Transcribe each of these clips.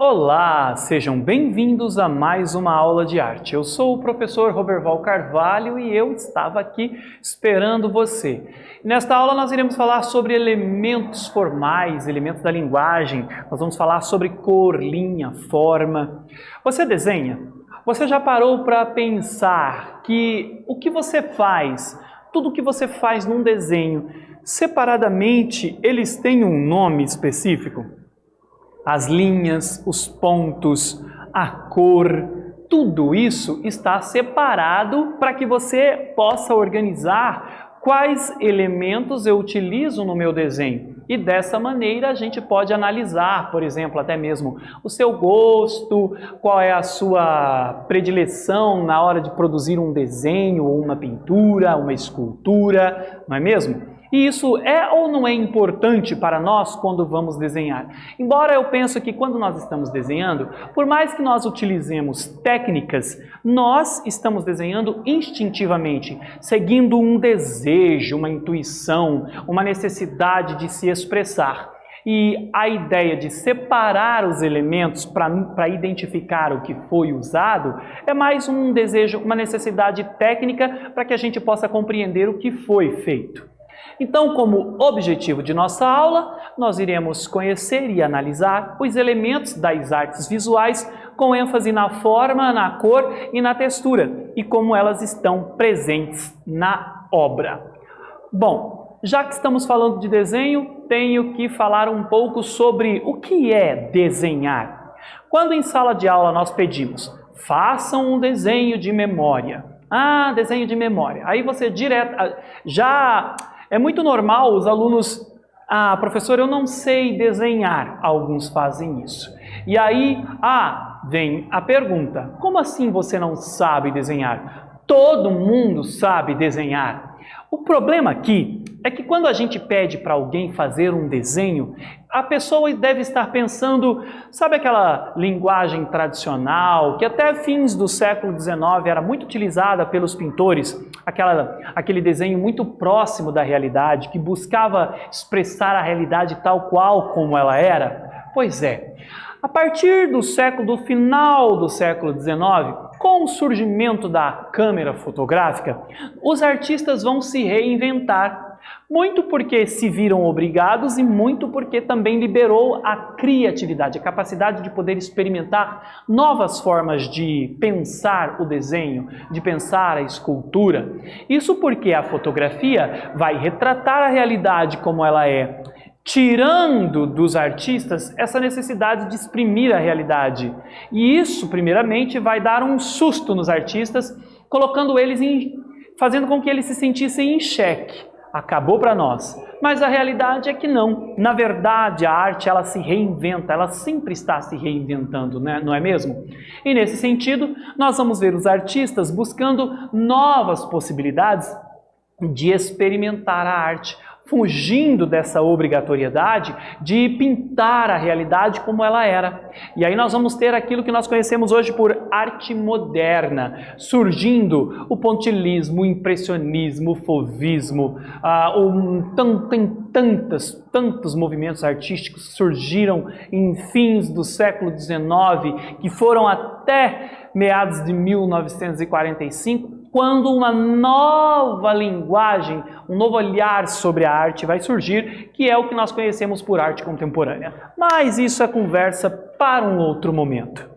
Olá, sejam bem-vindos a mais uma aula de arte. Eu sou o professor Roberval Carvalho e eu estava aqui esperando você. Nesta aula nós iremos falar sobre elementos formais, elementos da linguagem. Nós vamos falar sobre cor, linha, forma. Você desenha? Você já parou para pensar que o que você faz, tudo o que você faz num desenho, separadamente, eles têm um nome específico? As linhas, os pontos, a cor, tudo isso está separado para que você possa organizar quais elementos eu utilizo no meu desenho. E dessa maneira a gente pode analisar, por exemplo, até mesmo o seu gosto, qual é a sua predileção na hora de produzir um desenho, ou uma pintura, uma escultura, não é mesmo? E isso é ou não é importante para nós quando vamos desenhar? Embora eu penso que quando nós estamos desenhando, por mais que nós utilizemos técnicas, nós estamos desenhando instintivamente, seguindo um desejo, uma intuição, uma necessidade de se expressar. E a ideia de separar os elementos para identificar o que foi usado é mais um desejo, uma necessidade técnica para que a gente possa compreender o que foi feito. Então, como objetivo de nossa aula, nós iremos conhecer e analisar os elementos das artes visuais com ênfase na forma, na cor e na textura e como elas estão presentes na obra. Bom, já que estamos falando de desenho, tenho que falar um pouco sobre o que é desenhar. Quando em sala de aula nós pedimos, façam um desenho de memória. Ah, desenho de memória. Aí você já... É muito normal os alunos, professor, eu não sei desenhar. Alguns fazem isso. E aí, vem a pergunta, como assim você não sabe desenhar? Todo mundo sabe desenhar. O problema aqui é que quando a gente pede para alguém fazer um desenho, a pessoa deve estar pensando, sabe aquela linguagem tradicional, que até fins do século XIX era muito utilizada pelos pintores, aquele desenho muito próximo da realidade, que buscava expressar a realidade tal qual como ela era? Pois é, a partir do final do século XIX, com o surgimento da câmera fotográfica, os artistas vão se reinventar, muito porque se viram obrigados e muito porque também liberou a criatividade, a capacidade de poder experimentar novas formas de pensar o desenho, de pensar a escultura. Isso porque a fotografia vai retratar a realidade como ela é, tirando dos artistas essa necessidade de exprimir a realidade. E isso, primeiramente, vai dar um susto nos artistas, colocando eles fazendo com que eles se sentissem em xeque. Acabou para nós. Mas a realidade é que não. Na verdade, a arte, ela se reinventa, ela sempre está se reinventando, né? Não é mesmo? E nesse sentido, nós vamos ver os artistas buscando novas possibilidades de experimentar a arte, fugindo dessa obrigatoriedade de pintar a realidade como ela era. E aí nós vamos ter aquilo que nós conhecemos hoje por arte moderna, surgindo o pontilhismo, o impressionismo, o fauvismo, tem tantos movimentos artísticos que surgiram em fins do século XIX, que foram até meados de 1945, quando uma nova linguagem, um novo olhar sobre a arte vai surgir, que é o que nós conhecemos por arte contemporânea. Mas isso é conversa para um outro momento.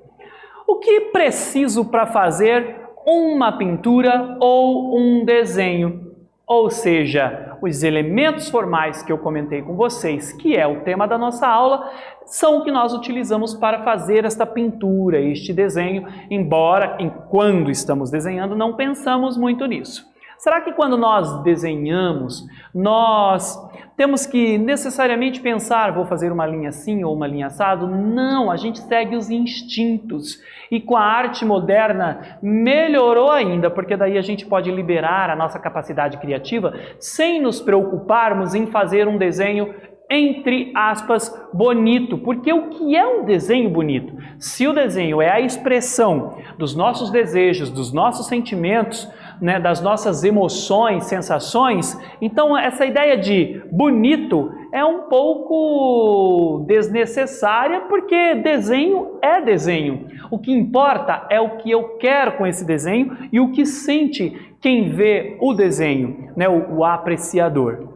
O que preciso para fazer uma pintura ou um desenho? Ou seja, os elementos formais que eu comentei com vocês, que é o tema da nossa aula, são o que nós utilizamos para fazer esta pintura, este desenho, embora, quando estamos desenhando, não pensamos muito nisso. Será que quando nós desenhamos, nós temos que necessariamente pensar, vou fazer uma linha assim ou uma linha assado? Não, a gente segue os instintos. E com a arte moderna melhorou ainda, porque daí a gente pode liberar a nossa capacidade criativa sem nos preocuparmos em fazer um desenho, entre aspas, bonito. Porque o que é um desenho bonito? Se o desenho é a expressão dos nossos desejos, dos nossos sentimentos, né, das nossas emoções, sensações. Então essa ideia de bonito é um pouco desnecessária, porque desenho é desenho. O que importa é o que eu quero com esse desenho e o que sente quem vê o desenho, né, o apreciador.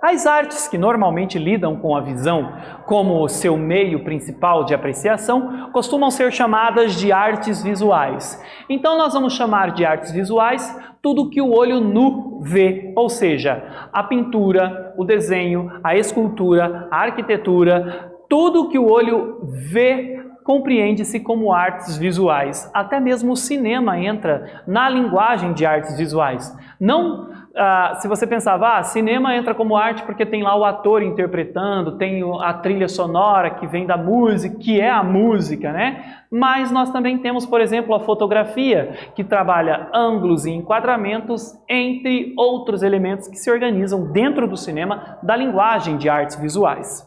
As artes que normalmente lidam com a visão como seu meio principal de apreciação costumam ser chamadas de artes visuais. Então nós vamos chamar de artes visuais tudo que o olho nu vê, ou seja, a pintura, o desenho, a escultura, a arquitetura, tudo que o olho vê compreende-se como artes visuais. Até mesmo o cinema entra na linguagem de artes visuais. Não se você pensava, cinema entra como arte porque tem lá o ator interpretando, tem a trilha sonora que vem da música, que é a música, né? Mas nós também temos, por exemplo, a fotografia, que trabalha ângulos e enquadramentos, entre outros elementos que se organizam dentro do cinema da linguagem de artes visuais.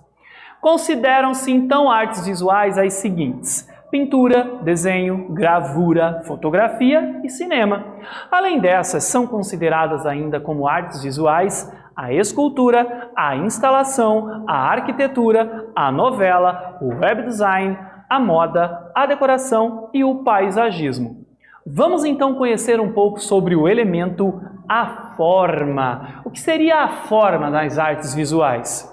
Consideram-se então artes visuais as seguintes: pintura, desenho, gravura, fotografia e cinema. Além dessas, são consideradas ainda como artes visuais a escultura, a instalação, a arquitetura, a novela, o web design, a moda, a decoração e o paisagismo. Vamos então conhecer um pouco sobre o elemento a forma. O que seria a forma nas artes visuais?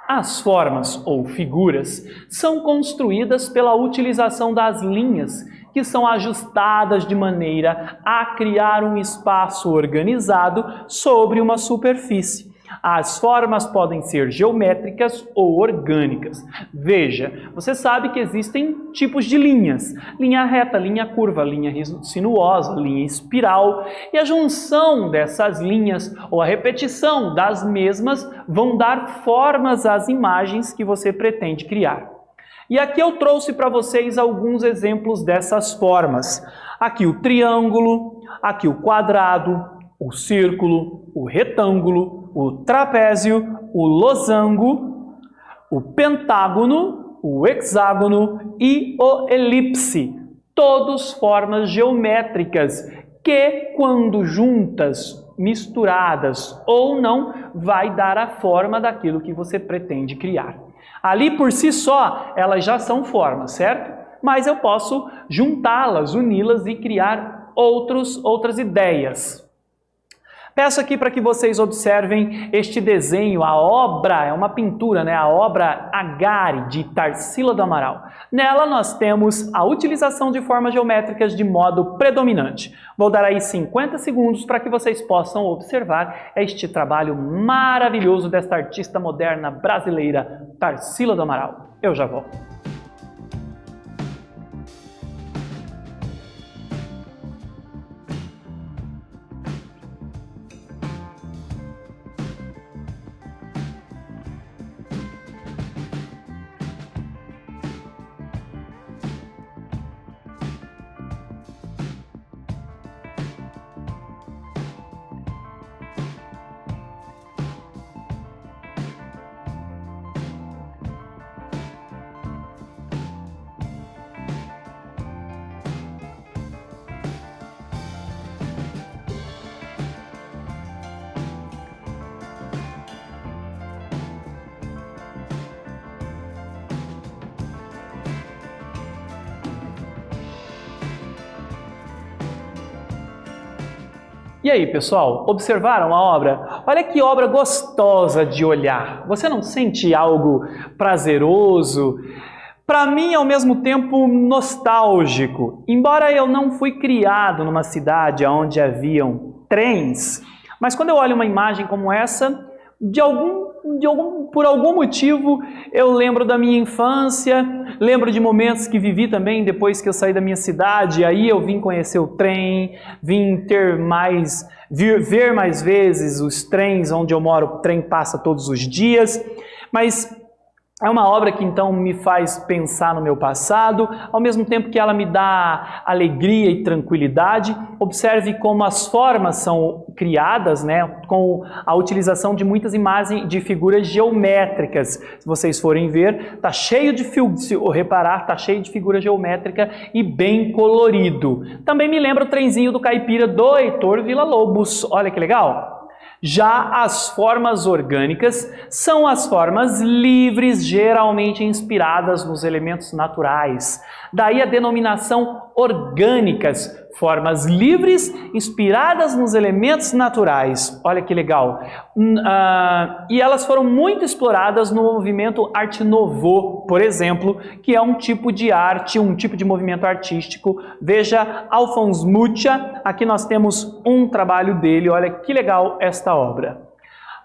As formas, ou figuras, são construídas pela utilização das linhas, que são ajustadas de maneira a criar um espaço organizado sobre uma superfície. As formas podem ser geométricas ou orgânicas. Veja, você sabe que existem tipos de linhas: linha reta, linha curva, linha sinuosa, linha espiral. E a junção dessas linhas ou a repetição das mesmas vão dar formas às imagens que você pretende criar. E aqui eu trouxe para vocês alguns exemplos dessas formas. Aqui o triângulo, aqui o quadrado, o círculo, o retângulo, o trapézio, o losango, o pentágono, o hexágono e o elipse. Todos formas geométricas que, quando juntas, misturadas ou não, vai dar a forma daquilo que você pretende criar. Ali por si só, elas já são formas, certo? Mas eu posso juntá-las, uni-las e criar outras ideias. Peço aqui para que vocês observem este desenho, a obra, é uma pintura, né? A obra Agari, de Tarsila do Amaral. Nela nós temos a utilização de formas geométricas de modo predominante. Vou dar aí 50 segundos para que vocês possam observar este trabalho maravilhoso desta artista moderna brasileira, Tarsila do Amaral. Eu já volto. E aí, pessoal, observaram a obra? Olha que obra gostosa de olhar. Você não sente algo prazeroso? Para mim, ao mesmo tempo, nostálgico. Embora eu não fui criado numa cidade onde haviam trens, mas quando eu olho uma imagem como essa, por algum motivo, eu lembro da minha infância, lembro de momentos que vivi também depois que eu saí da minha cidade, aí eu vim conhecer o trem, vim ver mais vezes os trens onde eu moro, o trem passa todos os dias, mas É uma obra que então me faz pensar no meu passado, ao mesmo tempo que ela me dá alegria e tranquilidade. Observe como as formas são criadas, né, com a utilização de muitas imagens de figuras geométricas. Se vocês forem ver, está cheio de está cheio de figura geométrica e bem colorido. Também me lembra o trenzinho do Caipira do Heitor Villa-Lobos. Olha que legal! Já as formas orgânicas são as formas livres, geralmente inspiradas nos elementos naturais. Daí a denominação orgânicas, formas livres, inspiradas nos elementos naturais. Olha que legal! E elas foram muito exploradas no movimento Arte Nouveau, por exemplo, que é um tipo de arte, um tipo de movimento artístico. Veja Alphonse Mucha, aqui nós temos um trabalho dele, olha que legal esta obra.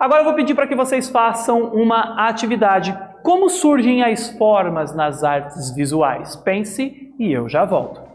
Agora eu vou pedir para que vocês façam uma atividade. Como surgem as formas nas artes visuais? Pense e eu já volto.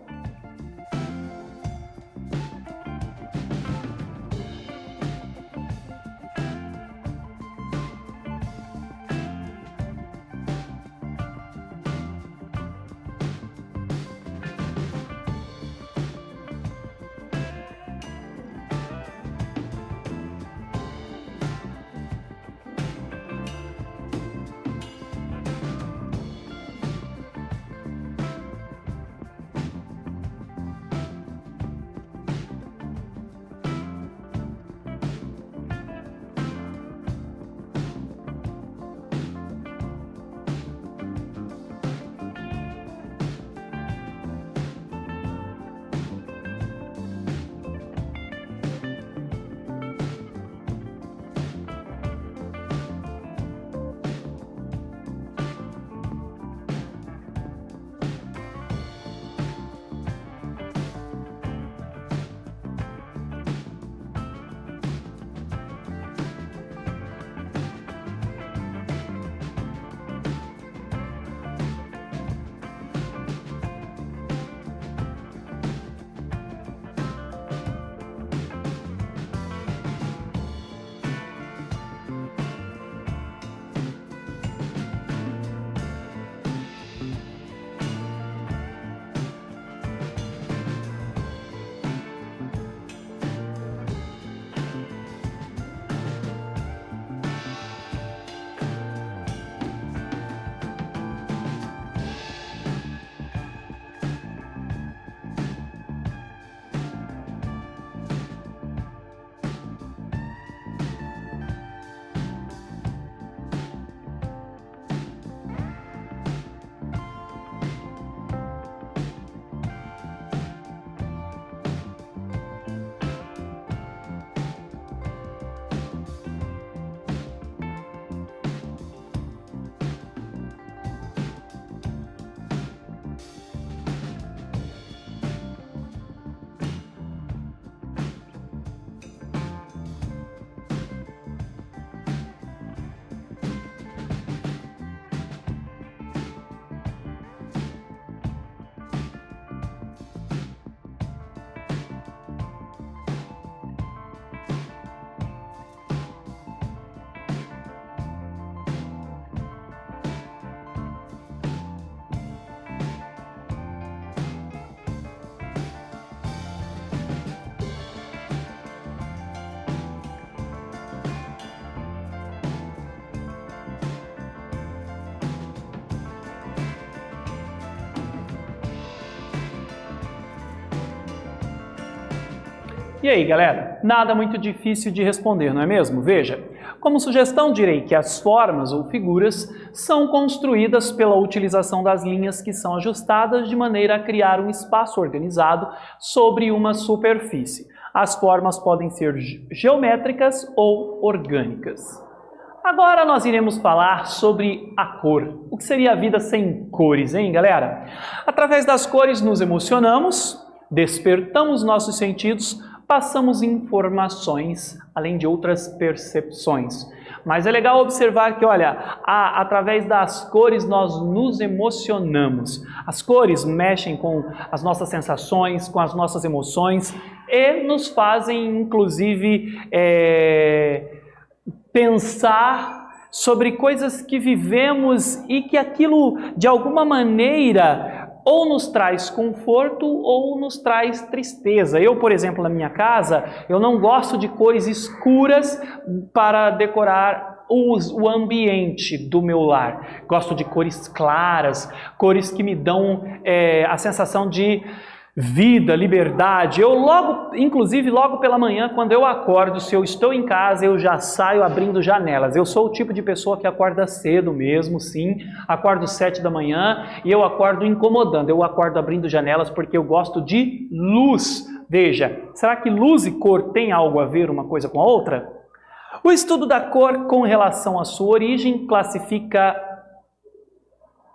E aí, galera? Nada muito difícil de responder, não é mesmo? Veja, como sugestão direi que as formas ou figuras são construídas pela utilização das linhas que são ajustadas de maneira a criar um espaço organizado sobre uma superfície. As formas podem ser geométricas ou orgânicas. Agora nós iremos falar sobre a cor. O que seria a vida sem cores, hein, galera? Através das cores nos emocionamos, despertamos nossos sentidos, passamos informações, além de outras percepções. Mas é legal observar que, olha, através das cores nós nos emocionamos. As cores mexem com as nossas sensações, com as nossas emoções e nos fazem, inclusive, pensar sobre coisas que vivemos e que aquilo, de alguma maneira, ou nos traz conforto ou nos traz tristeza. Eu, por exemplo, na minha casa, eu não gosto de cores escuras para decorar o ambiente do meu lar. Gosto de cores claras, cores que me dão a sensação de vida, liberdade. Eu inclusive logo pela manhã, quando eu acordo, se eu estou em casa, eu já saio abrindo janelas. Eu sou o tipo de pessoa que acorda cedo mesmo, sim. Acordo 7 da manhã e eu acordo incomodando. Eu acordo abrindo janelas porque eu gosto de luz. Veja, será que luz e cor tem algo a ver uma coisa com a outra? O estudo da cor com relação à sua origem classifica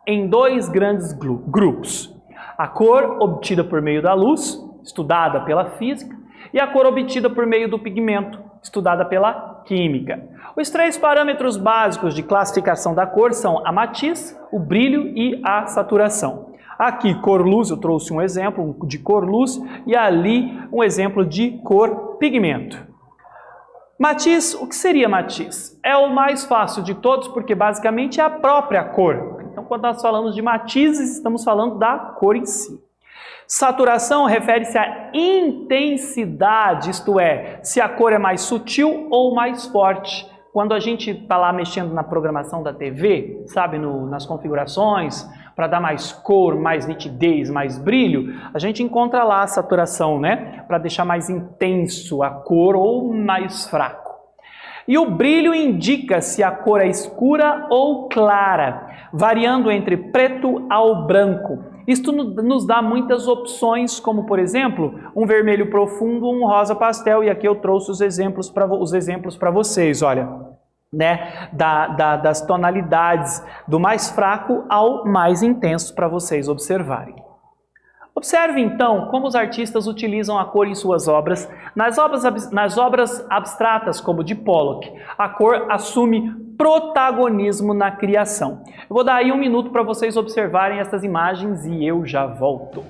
em 2 grandes grupos. A cor obtida por meio da luz, estudada pela física, e a cor obtida por meio do pigmento, estudada pela química. Os 3 parâmetros básicos de classificação da cor são a matiz, o brilho e a saturação. Aqui, cor-luz, eu trouxe um exemplo de cor-luz, e ali um exemplo de cor-pigmento. Matiz, o que seria matiz? É o mais fácil de todos, porque basicamente é a própria cor. Então, quando nós falamos de matizes, estamos falando da cor em si. Saturação refere-se à intensidade, isto é, se a cor é mais sutil ou mais forte. Quando a gente está lá mexendo na programação da TV, sabe, nas configurações, para dar mais cor, mais nitidez, mais brilho, a gente encontra lá a saturação, né? Para deixar mais intenso a cor ou mais fraco. E o brilho indica se a cor é escura ou clara, variando entre preto ao branco. Isto nos dá muitas opções, como por exemplo, um vermelho profundo, um rosa pastel, e aqui eu trouxe os exemplos para vocês, olha, né, das tonalidades do mais fraco ao mais intenso para vocês observarem. Observe então como os artistas utilizam a cor em suas obras. Nas obras abstratas, como de Pollock, a cor assume protagonismo na criação. Eu vou dar aí 1 minuto para vocês observarem essas imagens e eu já volto.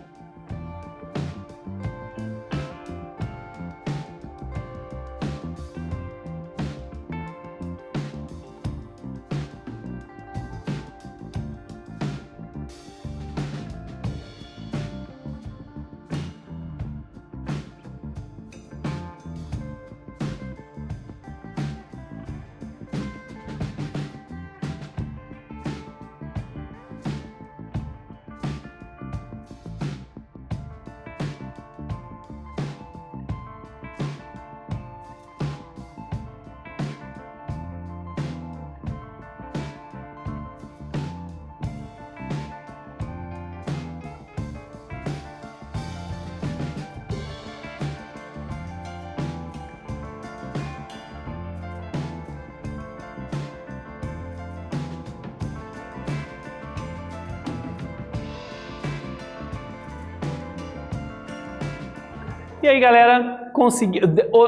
E aí, galera,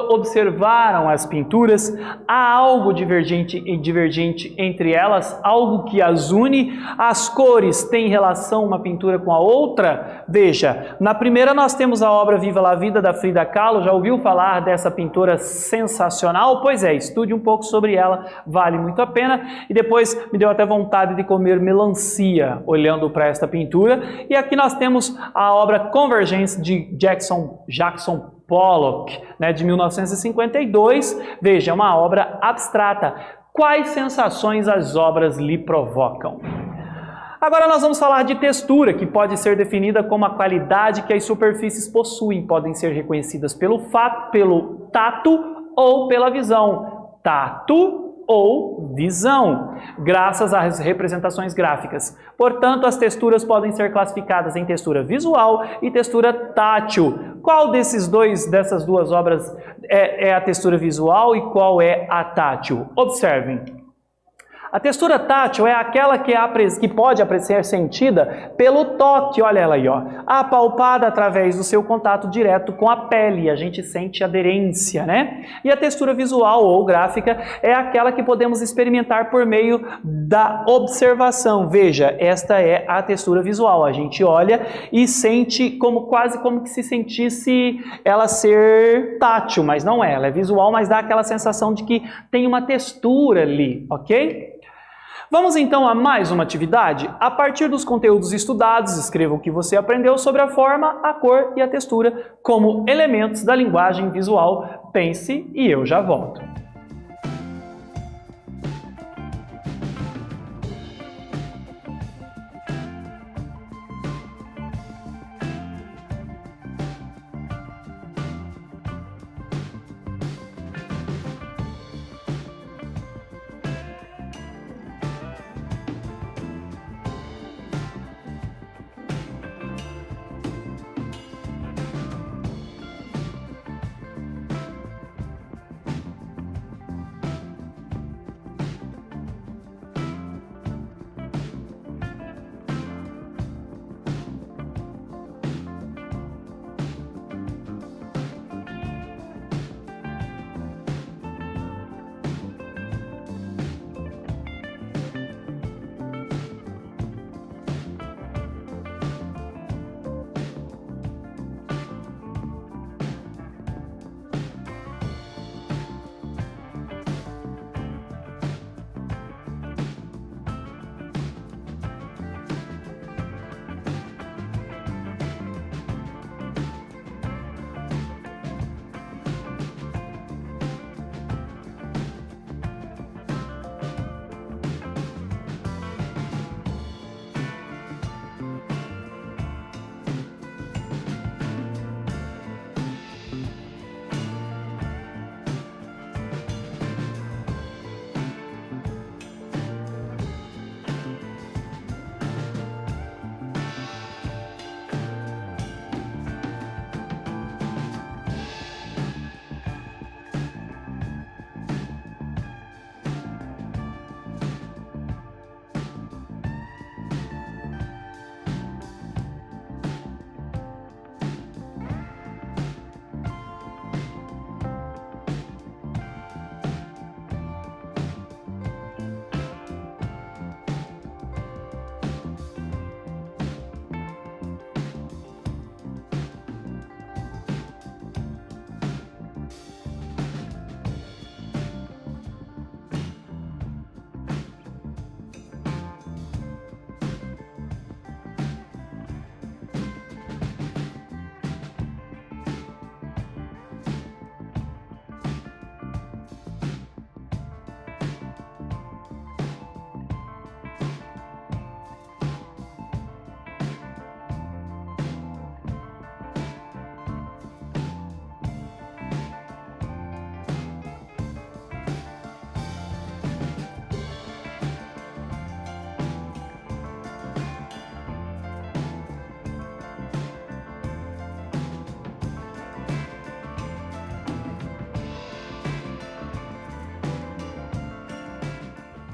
observaram as pinturas? Há algo divergente entre elas? Algo que as une? As cores têm relação uma pintura com a outra? Veja, na primeira nós temos a obra Viva la Vida, da Frida Kahlo. Já ouviu falar dessa pintora sensacional? Pois é, estude um pouco sobre ela, vale muito a pena. E depois me deu até vontade de comer melancia olhando para esta pintura. E aqui nós temos a obra Convergence, de Jackson Pollock, né, de 1952. Veja, é uma obra abstrata. Quais sensações as obras lhe provocam? Agora nós vamos falar de textura, que pode ser definida como a qualidade que as superfícies possuem. Podem ser reconhecidas pelo tato ou pela visão. Tato ou visão, graças às representações gráficas. Portanto, as texturas podem ser classificadas em textura visual e textura tátil. Qual dessas duas obras é a textura visual e qual é a tátil? Observem. A textura tátil é aquela que pode ser sentida pelo toque, olha ela aí, ó, apalpada através do seu contato direto com a pele, a gente sente aderência, né? E a textura visual ou gráfica é aquela que podemos experimentar por meio da observação. Veja, esta é a textura visual, a gente olha e sente quase como que se sentisse ela ser tátil, mas não é, ela é visual, mas dá aquela sensação de que tem uma textura ali, ok? Vamos então a mais uma atividade? A partir dos conteúdos estudados, escreva o que você aprendeu sobre a forma, a cor e a textura como elementos da linguagem visual. Pense e eu já volto.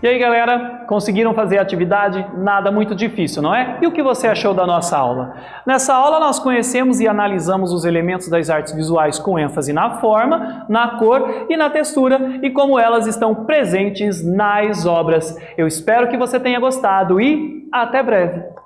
E aí, galera, conseguiram fazer a atividade? Nada muito difícil, não é? E o que você achou da nossa aula? Nessa aula nós conhecemos e analisamos os elementos das artes visuais com ênfase na forma, na cor e na textura e como elas estão presentes nas obras. Eu espero que você tenha gostado e até breve!